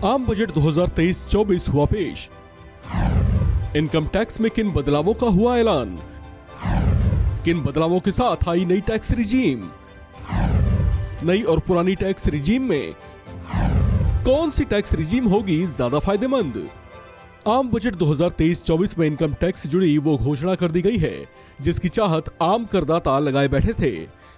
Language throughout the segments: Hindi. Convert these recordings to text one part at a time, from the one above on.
आम बजट 2023-24 हुआ पेश। इनकम टैक्स में किन बदलावों का हुआ ऐलान? किन बदलावों के साथ आई नई टैक्स रिजीम? नई और पुरानी टैक्स रिजीम में कौन सी टैक्स रिजीम होगी ज्यादा फायदेमंद? आम बजट 2023-24 में इनकम टैक्स से जुड़ी वो घोषणा कर दी गई है जिसकी चाहत आम करदाता लगाए बैठे थे।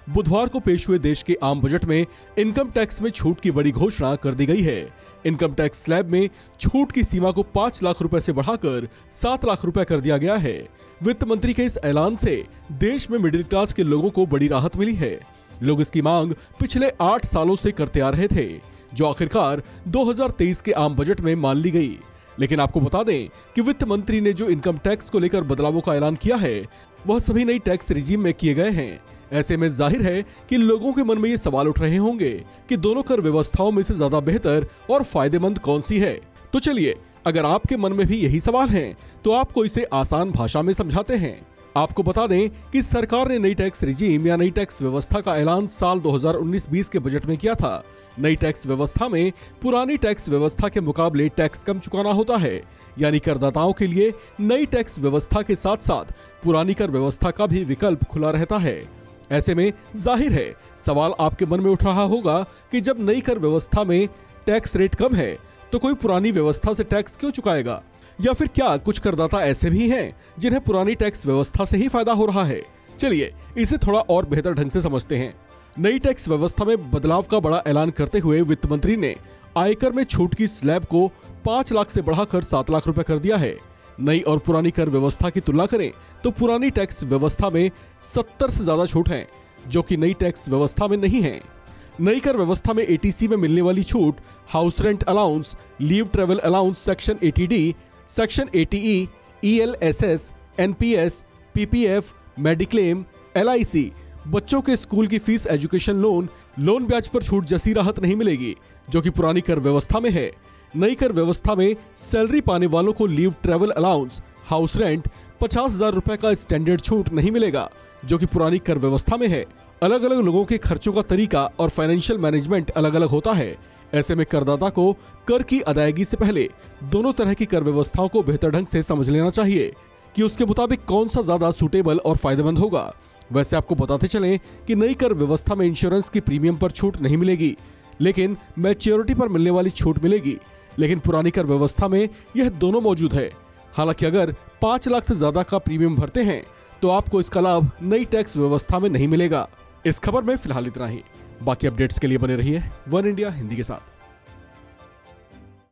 बुधवार को पेश हुए देश के आम बजट में इनकम टैक्स में छूट की बड़ी घोषणा कर दी गई है। इनकम टैक्स स्लैब में छूट की सीमा को 5 लाख रुपए से बढ़ाकर 7 लाख रुपए कर दिया गया है। वित्त मंत्री के इस ऐलान से देश में मिडिल क्लास के लोगों को बड़ी राहत मिली है। लोग इसकी मांग पिछले 8 सालों से करते आ रहे थे, जो आखिरकार 2023 के आम बजट में मान ली गई। लेकिन आपको बता दें कि वित्त मंत्री ने जो इनकम टैक्स को लेकर बदलावों का ऐलान किया है वह सभी नई टैक्स रिजीम में किए गए हैं। ऐसे में जाहिर है कि लोगों के मन में ये सवाल उठ रहे होंगे कि दोनों कर व्यवस्थाओं में से ज्यादा बेहतर और फायदेमंद कौन सी है। तो चलिए, अगर आपके मन में भी यही सवाल है तो आपको इसे आसान भाषा में समझाते हैं। आपको बता दें कि सरकार ने नई टैक्स रिजीम या नई टैक्स व्यवस्था का ऐलान साल 2019-20 के बजट में किया था। नई टैक्स व्यवस्था में पुरानी टैक्स व्यवस्था के मुकाबले टैक्स कम चुकाना होता है, यानी करदाताओं के लिए नई टैक्स व्यवस्था के साथ साथ पुरानी कर व्यवस्था का भी विकल्प खुला रहता है। ऐसे में जाहिर है सवाल आपके मन में उठ रहा होगा कि जब नई कर व्यवस्था में टैक्स रेट कम है तो कोई पुरानी व्यवस्था से टैक्स क्यों चुकाएगा, या फिर क्या कुछ करदाता ऐसे भी हैं जिन्हें पुरानी टैक्स व्यवस्था से ही फायदा हो रहा है। चलिए इसे थोड़ा और बेहतर ढंग से समझते हैं। नई टैक्स व्यवस्था में बदलाव का बड़ा ऐलान करते हुए वित्त मंत्री ने आयकर में छूट की स्लैब को 5 लाख से बढ़ाकर 7 लाख रुपए कर दिया है। नई और पुरानी कर व्यवस्था की तुलना करें तो पुरानी टैक्स व्यवस्था में 70 से ज्यादा छूट है, जो कि नई टैक्स व्यवस्था में नहीं है। नई कर व्यवस्था में एटीसी में मिलने वाली छूट house rent allowance, leave travel allowance section 80D, section 80E, ELSS, NPS, PPF, mediclaim, LIC, बच्चों के स्कूल की फीस, एजुकेशन लोन ब्याज पर छूट जैसी राहत नहीं मिलेगी, जो कि पुरानी कर व्यवस्था में है। नई कर व्यवस्था में सैलरी पाने वालों को leave travel allowance, house rent 50,000 रुपए का स्टैंडर्ड छूट नहीं मिलेगा, जो कि पुरानी कर व्यवस्था में है। अलग अलग लोगों के खर्चों का तरीका और फाइनेंशियल मैनेजमेंट अलग अलग होता है। ऐसे में करदाता को कर की अदायगी से पहले दोनों तरह की कर व्यवस्थाओं को बेहतर ढंग से समझ लेना चाहिए कि उसके मुताबिक कौन सा ज्यादा सूटेबल और फायदेमंद होगा। वैसे आपको बताते चलें कि नई कर व्यवस्था में इंश्योरेंस की प्रीमियम पर छूट नहीं मिलेगी, लेकिन मैच्योरिटी पर मिलने वाली छूट मिलेगी। लेकिन पुरानी कर व्यवस्था में यह दोनों मौजूद है। हालांकि अगर 5 लाख से ज्यादा का प्रीमियम भरते हैं तो आपको इसका लाभ नई टैक्स व्यवस्था में नहीं मिलेगा। इस खबर में फिलहाल इतना ही। बाकी अपडेट्स के लिए बने रहिए वन इंडिया हिंदी के साथ।